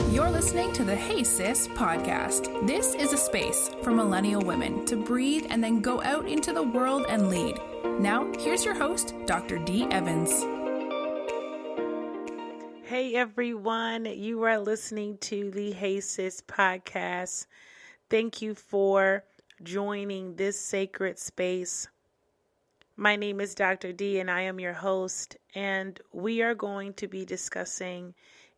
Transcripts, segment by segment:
You're listening to the Hey Sis podcast. This is a space for millennial women to breathe and then go out into the world and lead. Now, here's your host, Dr. D. Evans. Hey everyone, you are listening to the Hey Sis podcast. Thank you for joining this sacred space. My name is Dr. D and I am your host, and we are going to be discussing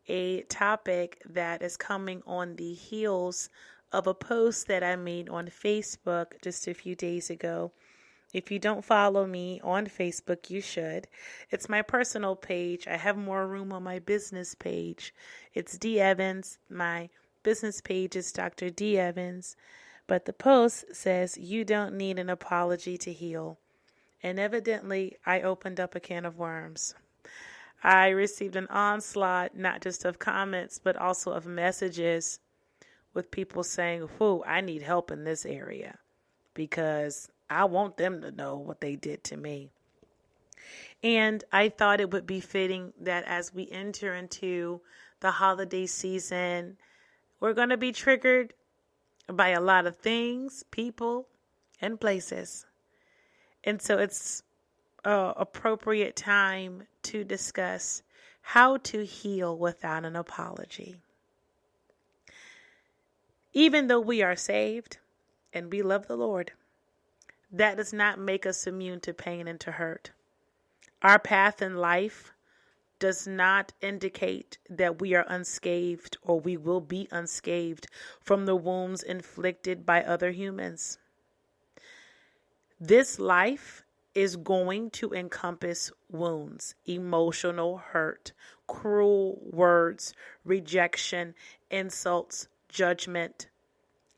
a topic that is coming on the heels of a post that I made on Facebook just a few days ago. If you don't follow me on Facebook, you should. It's my personal page. I have more room on my business page. It's D. Evans. My business page is Dr. D. Evans. But the post says, "You don't need an apology to heal." And evidently, I opened up a can of worms. I received an onslaught, not just of comments, but also of messages with people saying, "Whoa, I need help in this area because I want them to know what they did to me." And I thought it would be fitting that as we enter into the holiday season, we're going to be triggered by a lot of things, people, and places. And so it's an appropriate time to discuss how to heal without an apology. Even though we are saved and we love the Lord, that does not make us immune to pain and to hurt. Our path in life does not indicate that we are unscathed or we will be unscathed from the wounds inflicted by other humans. This life is going to encompass wounds, emotional hurt, cruel words, rejection, insults, judgment.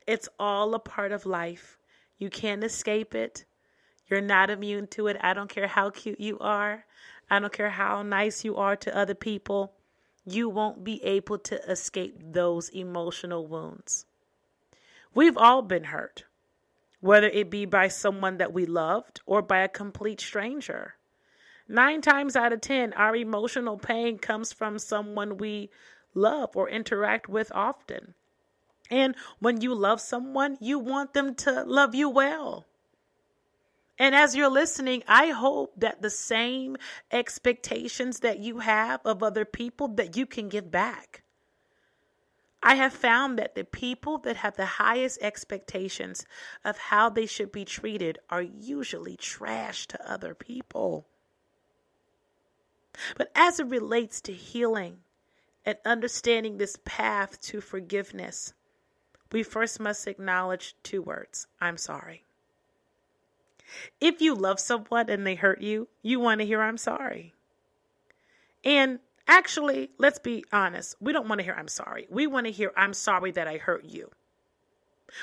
It's all a part of life. You can't escape it. You're not immune to it. I don't care how cute you are. I don't care how nice you are to other people. You won't be able to escape those emotional wounds. We've all been hurt, whether it be by someone that we loved or by a complete stranger. 9 times out of 10, our emotional pain comes from someone we love or interact with often. And when you love someone, you want them to love you well. And as you're listening, I hope that the same expectations that you have of other people that you can give back. I have found that the people that have the highest expectations of how they should be treated are usually trash to other people. But as it relates to healing and understanding this path to forgiveness, we first must acknowledge 2 words: I'm sorry. If you love someone and they hurt you, you want to hear "I'm sorry." And actually, let's be honest. We don't want to hear "I'm sorry." We want to hear "I'm sorry that I hurt you."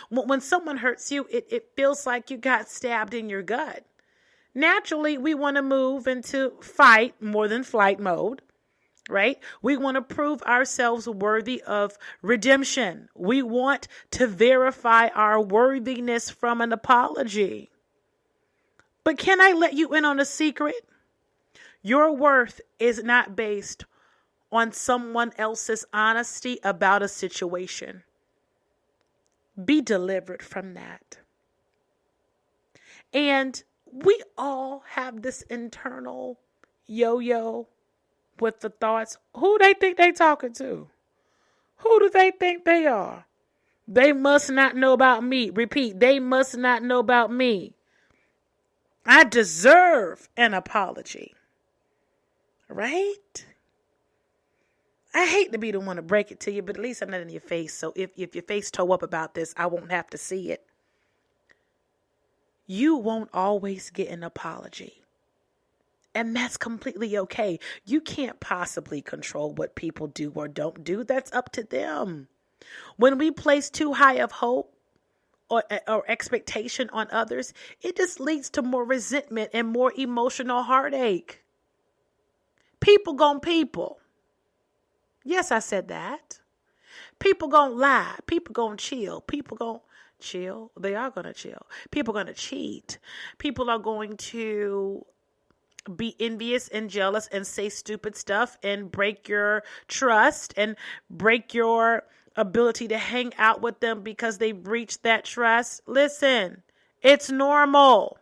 When someone hurts you, it feels like you got stabbed in your gut. Naturally, we want to move into fight more than flight mode, right? We want to prove ourselves worthy of redemption. We want to verify our worthiness from an apology. But can I let you in on a secret? Your worth is not based on someone else's honesty about a situation. Be delivered from that. And we all have this internal yo-yo with the thoughts, who they think they talking to? Who do they think they are? They must not know about me. Repeat, they must not know about me. I deserve an apology. Right? I hate to be the one to break it to you, but at least I'm not in your face. So if your face toe up about this, I won't have to see it. You won't always get an apology. And that's completely okay. You can't possibly control what people do or don't do. That's up to them. When we place too high of hope or expectation on others, it just leads to more resentment and more emotional heartache. People gon' people. Yes, I said that. People gonna lie. People gonna chill. People gonna chill. They are gonna chill. People gonna cheat. People are going to be envious and jealous and say stupid stuff and break your trust and break your ability to hang out with them because they breached that trust. Listen, it's normal.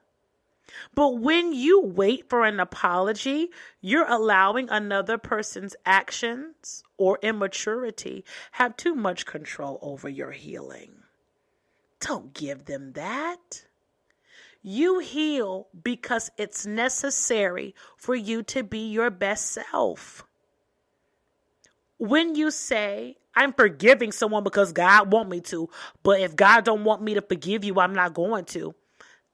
But when you wait for an apology, you're allowing another person's actions or immaturity have too much control over your healing. Don't give them that. You heal because it's necessary for you to be your best self. When you say, I'm forgiving someone because God wants me to, but if God don't want me to forgive you, I'm not going to.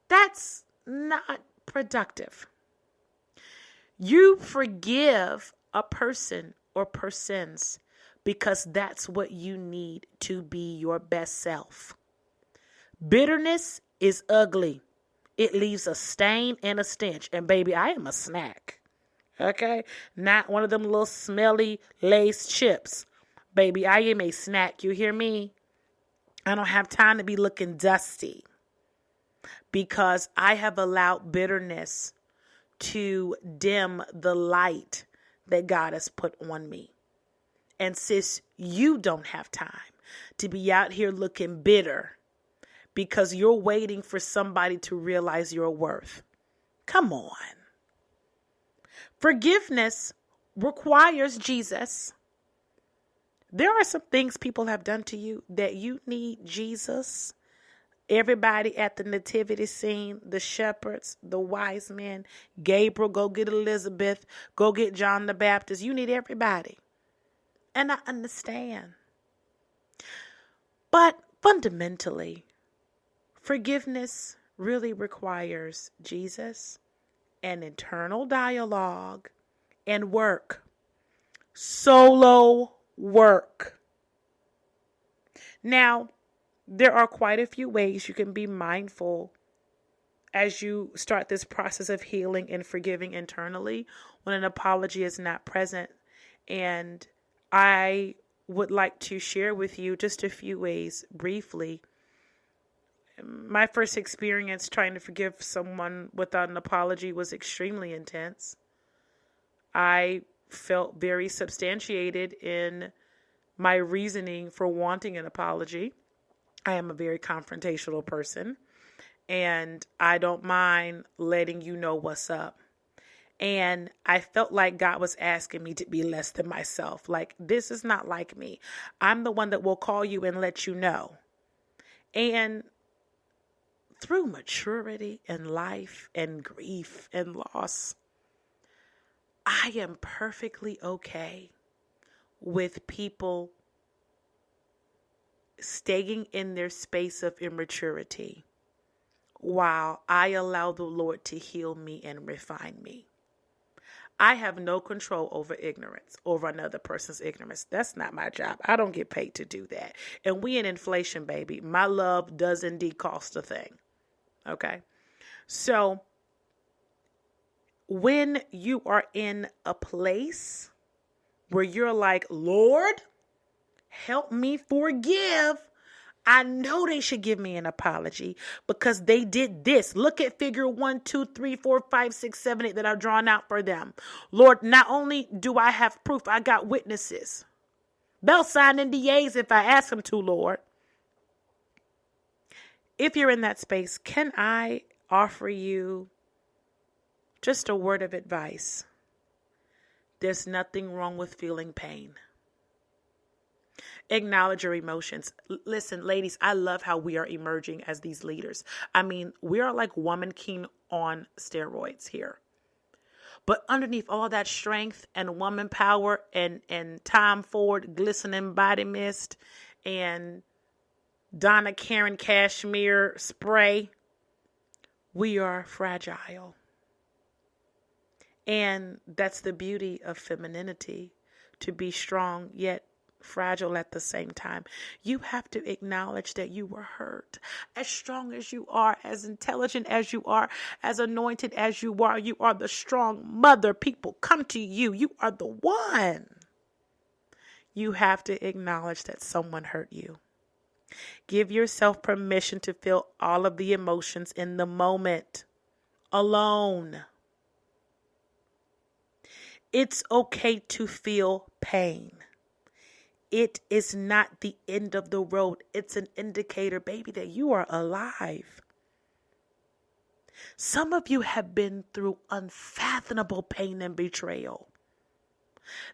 That's not productive. You forgive a person or persons because that's what you need to be your best self. Bitterness is ugly. It leaves a stain and a stench. And baby, I am a snack. Okay? Not one of them little smelly Lay's chips. Baby, I am a snack. You hear me? I don't have time to be looking dusty because I have allowed bitterness to dim the light that God has put on me. And sis, you don't have time to be out here looking bitter because you're waiting for somebody to realize your worth. Come on. Forgiveness requires Jesus. There are some things people have done to you that you need Jesus. Everybody at the nativity scene, the shepherds, the wise men, Gabriel, go get Elizabeth, go get John the Baptist. You need everybody. And I understand. But fundamentally, forgiveness really requires Jesus, an internal dialogue, and work. Solo work. Now, there are quite a few ways you can be mindful as you start this process of healing and forgiving internally when an apology is not present. And I would like to share with you just a few ways briefly. My first experience trying to forgive someone without an apology was extremely intense. I felt very substantiated in my reasoning for wanting an apology. I am a very confrontational person, and I don't mind letting you know what's up. And I felt like God was asking me to be less than myself. Like, this is not like me. I'm the one that will call you and let you know. And through maturity and life and grief and loss, I am perfectly okay with people staying in their space of immaturity while I allow the Lord to heal me and refine me. I have no control over ignorance, over another person's ignorance. That's not my job. I don't get paid to do that. And we in inflation, baby. My love does indeed cost a thing. Okay? So when you are in a place where you're like, Lord, help me forgive, I know they should give me an apology because they did this. Look at figure 1, 2, 3, 4, 5, 6, 7, 8 that I've drawn out for them. Lord, not only do I have proof, I got witnesses. They'll sign NDAs if I ask them to, Lord. If you're in that space, can I offer you just a word of advice? There's nothing wrong with feeling pain. Acknowledge your emotions. Listen, ladies, I love how we are emerging as these leaders. I mean, we are like woman king on steroids here. But underneath all that strength and woman power and Tom Ford glistening body mist and Donna Karen cashmere spray, we are fragile. And that's the beauty of femininity, to be strong yet fragile at the same time. You have to acknowledge that you were hurt. As strong as you are, as intelligent as you are, as anointed as you are the strong mother. People come to you. You are the one. You have to acknowledge that someone hurt you. Give yourself permission to feel all of the emotions in the moment, alone. It's okay to feel pain. It is not the end of the road. It's an indicator, baby, that you are alive. Some of you have been through unfathomable pain and betrayal.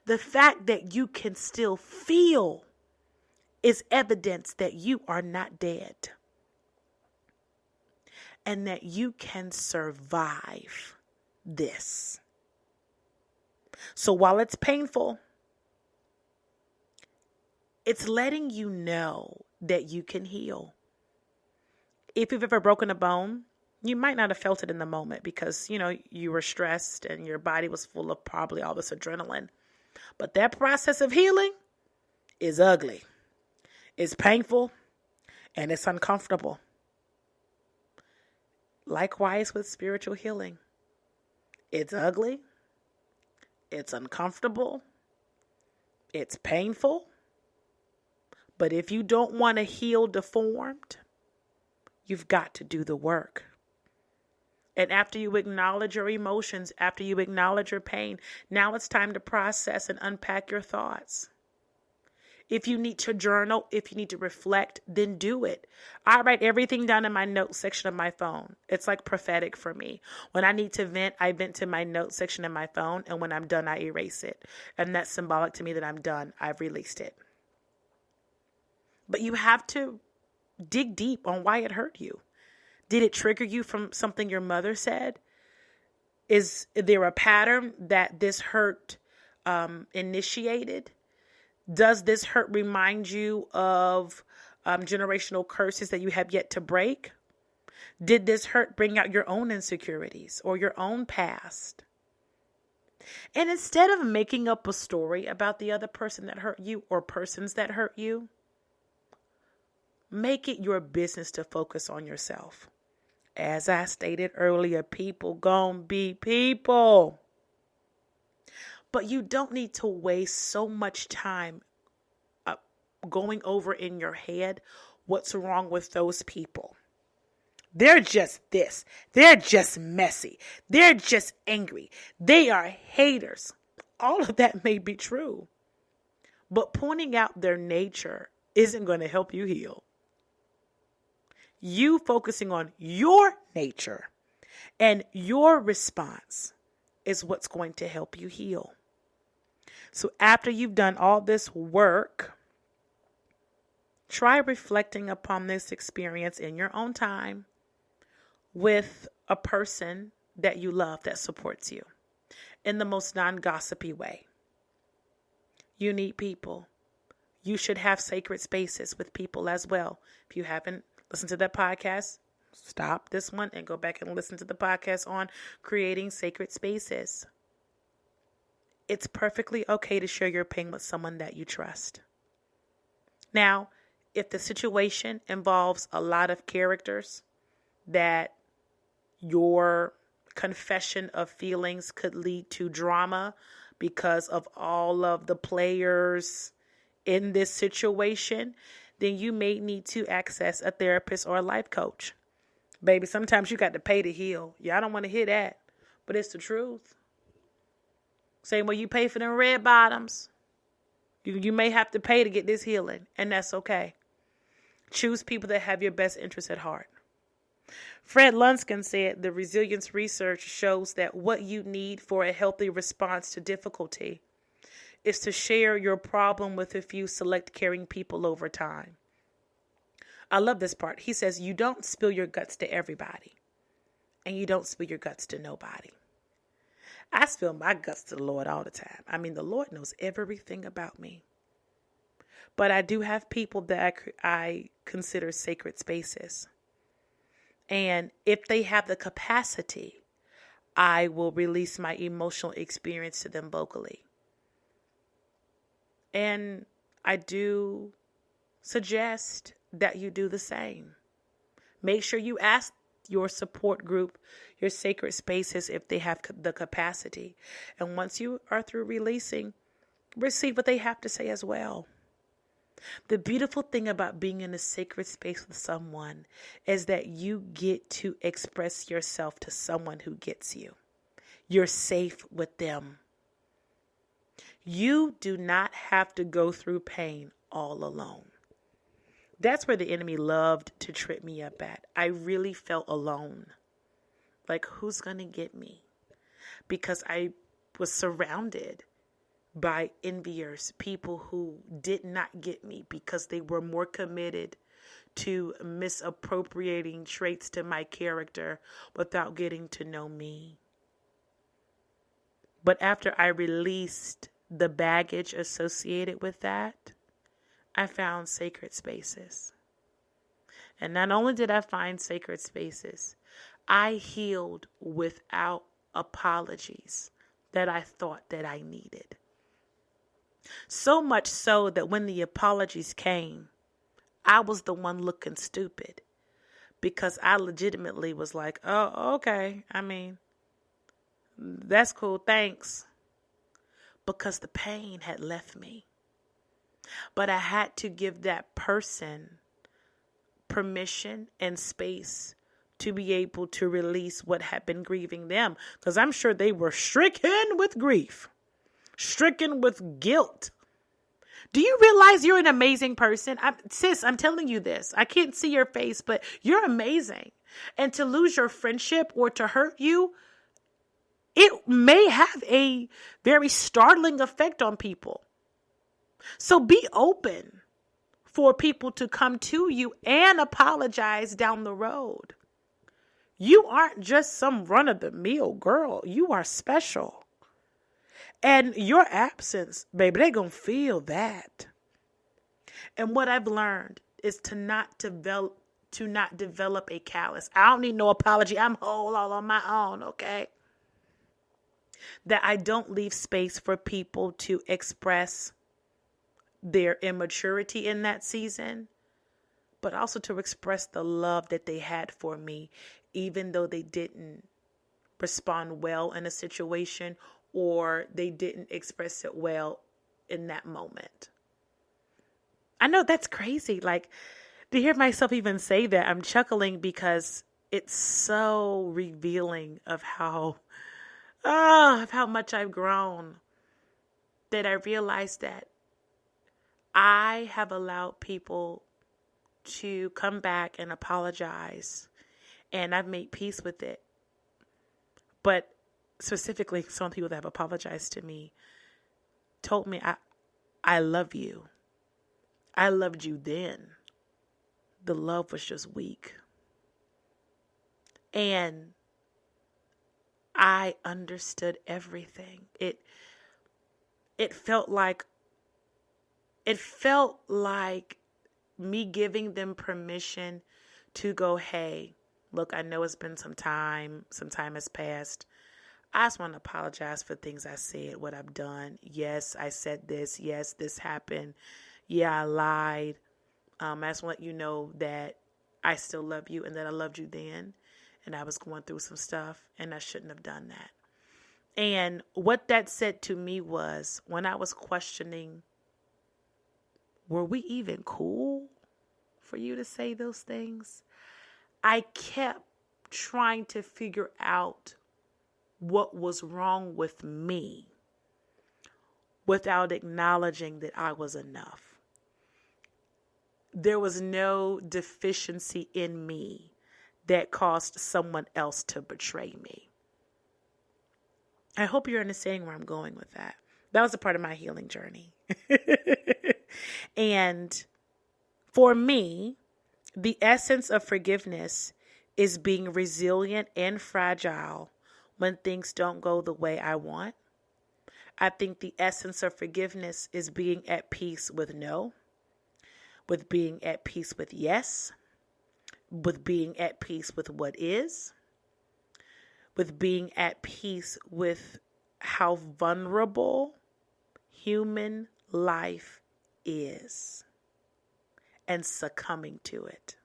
The fact that you can still feel is evidence that you are not dead and that you can survive this. So while it's painful, it's letting you know that you can heal. If you've ever broken a bone, you might not have felt it in the moment because, you were stressed and your body was full of probably all this adrenaline. But that process of healing is ugly. It's painful and it's uncomfortable. Likewise with spiritual healing. It's ugly. It's uncomfortable. It's painful. But if you don't want to heal deformed, you've got to do the work. And after you acknowledge your emotions, after you acknowledge your pain, now it's time to process and unpack your thoughts. If you need to journal, if you need to reflect, then do it. I write everything down in my notes section of my phone. It's like prophetic for me. When I need to vent, I vent to my notes section of my phone. And when I'm done, I erase it. And that's symbolic to me that I'm done. I've released it. But you have to dig deep on why it hurt you. Did it trigger you from something your mother said? Is there a pattern that this hurt initiated? Does this hurt remind you of generational curses that you have yet to break? Did this hurt bring out your own insecurities or your own past? And instead of making up a story about the other person that hurt you or persons that hurt you, make it your business to focus on yourself. As I stated earlier, people gonna be people. But you don't need to waste so much time going over in your head what's wrong with those people. They're just this. They're just messy. They're just angry. They are haters. All of that may be true. But pointing out their nature isn't going to help you heal. You focusing on your nature and your response is what's going to help you heal. So after you've done all this work, try reflecting upon this experience in your own time with a person that you love that supports you in the most non-gossipy way. You need people. You should have sacred spaces with people as well. If you haven't listened to that podcast, stop this one and go back and listen to the podcast on creating sacred spaces. It's perfectly okay to share your pain with someone that you trust. Now, if the situation involves a lot of characters that your confession of feelings could lead to drama because of all of the players in this situation, then you may need to access a therapist or a life coach. Baby, sometimes you got to pay to heal. Yeah, I don't want to hear that, but it's the truth. Same way you pay for them red bottoms. You may have to pay to get this healing, and that's okay. Choose people that have your best interests at heart. Fred Lunskin said the resilience research shows that what you need for a healthy response to difficulty is to share your problem with a few select caring people over time. I love this part. He says you don't spill your guts to everybody, and you don't spill your guts to nobody. I spill my guts to the Lord all the time. I mean, the Lord knows everything about me. But I do have people that I consider sacred spaces. And if they have the capacity, I will release my emotional experience to them vocally. And I do suggest that you do the same. Make sure you ask your support group, your sacred spaces, if they have the capacity. And once you are through releasing, receive what they have to say as well. The beautiful thing about being in a sacred space with someone is that you get to express yourself to someone who gets you. You're safe with them. You do not have to go through pain all alone. That's where the enemy loved to trip me up at. I really felt alone. Like, who's going to get me? Because I was surrounded by enviers, people who did not get me because they were more committed to misappropriating traits to my character without getting to know me. But after I released the baggage associated with that, I found sacred spaces. And not only did I find sacred spaces, I healed without apologies that I thought that I needed. So much so that when the apologies came, I was the one looking stupid because I legitimately was like, oh, okay. I mean, that's cool. Thanks. Because the pain had left me. But I had to give that person permission and space to be able to release what had been grieving them. Because I'm sure they were stricken with grief, stricken with guilt. Do you realize you're an amazing person? Sis, I'm telling you this. I can't see your face, but you're amazing. And to lose your friendship or to hurt you, it may have a very startling effect on people. So be open for people to come to you and apologize down the road. You aren't just some run-of-the-mill girl. You are special. And your absence, baby, they're going to feel that. And what I've learned is to not develop a callus. I don't need no apology. I'm whole all on my own, okay? That I don't leave space for people to express their immaturity in that season, but also to express the love that they had for me, even though they didn't respond well in a situation or they didn't express it well in that moment. I know that's crazy. Like, to hear myself even say that, I'm chuckling because it's so revealing of how much I've grown, that I realized that I have allowed people to come back and apologize, and I've made peace with it. But specifically, some people that have apologized to me told me, I love you. I loved you then. The love was just weak. And I understood everything. It felt like me giving them permission to go, hey, look, I know it's been some time has passed. I just want to apologize for things I said, what I've done. Yes, I said this. Yes, this happened. Yeah, I lied. I just want you to know that I still love you and that I loved you then. And I was going through some stuff and I shouldn't have done that. And what that said to me was, when I was questioning, were we even cool for you to say those things? I kept trying to figure out what was wrong with me without acknowledging that I was enough. There was no deficiency in me that caused someone else to betray me. I hope you're understanding where I'm going with that. That was a part of my healing journey. And for me, the essence of forgiveness is being resilient and fragile when things don't go the way I want. I think the essence of forgiveness is being at peace with no, with being at peace with yes, with being at peace with what is, with being at peace with how vulnerable human life is, and succumbing to it.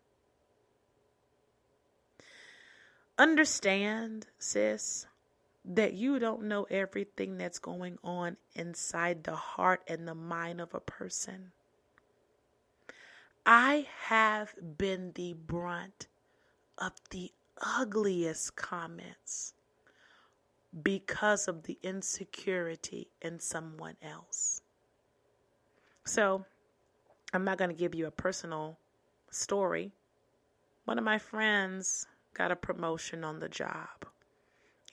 Understand, sis, that you don't know everything that's going on inside the heart and the mind of a person. I have been the brunt of the ugliest comments because of the insecurity in someone else. So I'm not going to give you a personal story. One of my friends got a promotion on the job,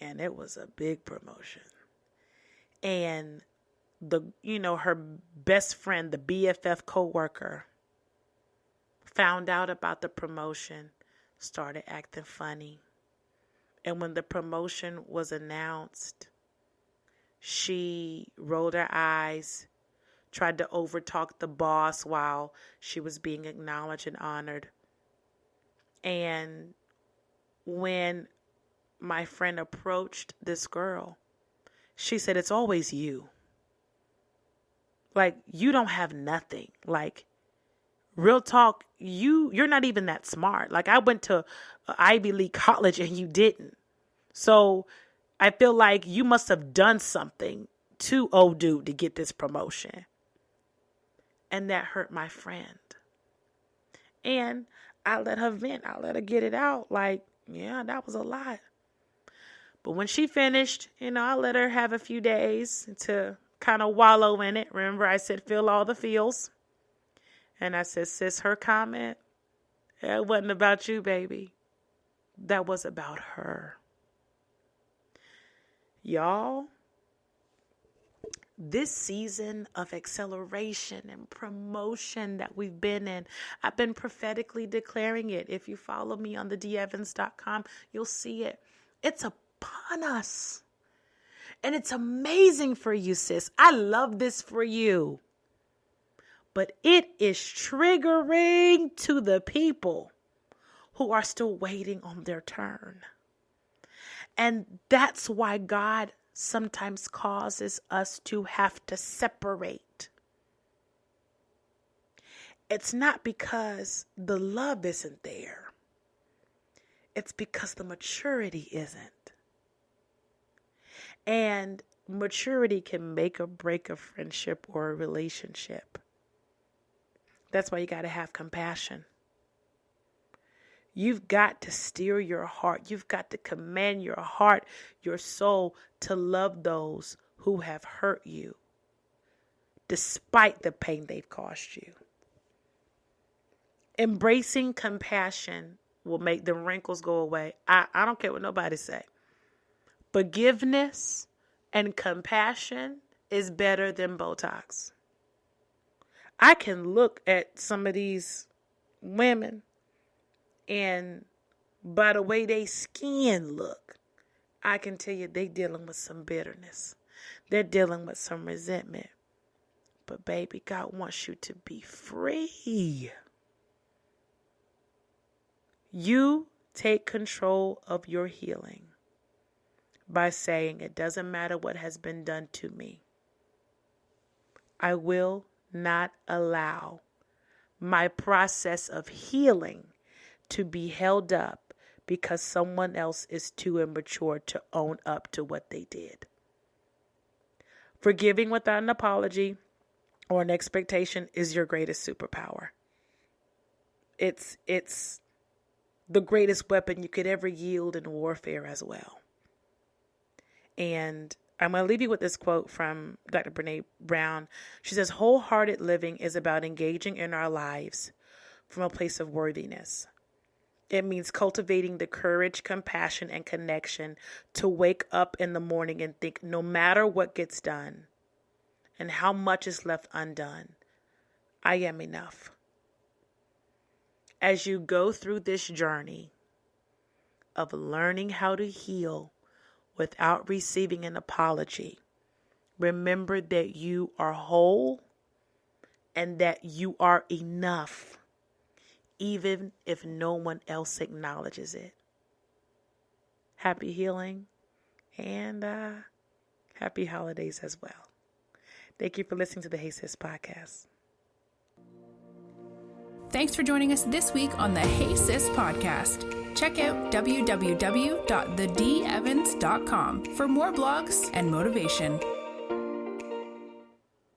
and it was a big promotion. And her best friend, the BFF coworker, found out about the promotion, started acting funny. And when the promotion was announced, she rolled her eyes, tried to overtalk the boss while she was being acknowledged and honored. And when my friend approached this girl, she said, "It's always you. Like, you don't have nothing. Like, real talk, you're not even that smart. Like, I went to Ivy League college and you didn't. So I feel like you must have done something to old dude to get this promotion." And that hurt my friend. And I let her vent. I let her get it out. Like, yeah, that was a lot. But when she finished, I let her have a few days to kind of wallow in it. Remember, I said, feel all the feels. And I said, sis, her comment, it wasn't about you, baby. That was about her. Y'all, this season of acceleration and promotion that we've been in, I've been prophetically declaring it. If you follow me on the devans.com, you'll see it. It's upon us. And it's amazing for you, sis. I love this for you. But it is triggering to the people who are still waiting on their turn. And that's why God sometimes causes us to have to separate. It's not because the love isn't there. It's because the maturity isn't. And maturity can make or break a friendship or a relationship. That's why you got to have compassion. You've got to steer your heart. You've got to command your heart, your soul, to love those who have hurt you, despite the pain they've caused you. Embracing compassion will make the wrinkles go away. I don't care what nobody say. Forgiveness and compassion is better than Botox. I can look at some of these women, and by the way they skin look, I can tell you they dealing with some bitterness. They're dealing with some resentment. But baby, God wants you to be free. You take control of your healing by saying, it doesn't matter what has been done to me. I will not allow my process of healing to be held up because someone else is too immature to own up to what they did. Forgiving without an apology or an expectation is your greatest superpower. It's the greatest weapon you could ever yield in warfare as well. And I'm going to leave you with this quote from Dr. Brene Brown. She says, wholehearted living is about engaging in our lives from a place of worthiness. It means cultivating the courage, compassion, and connection to wake up in the morning and think, no matter what gets done and how much is left undone, I am enough. As you go through this journey of learning how to heal without receiving an apology, remember that you are whole and that you are enough, even if no one else acknowledges it. Happy healing and happy holidays as well. Thank you for listening to the Hey Sis podcast. Thanks for joining us this week on the Hey Sis podcast. Check out www.thedevans.com for more blogs and motivation.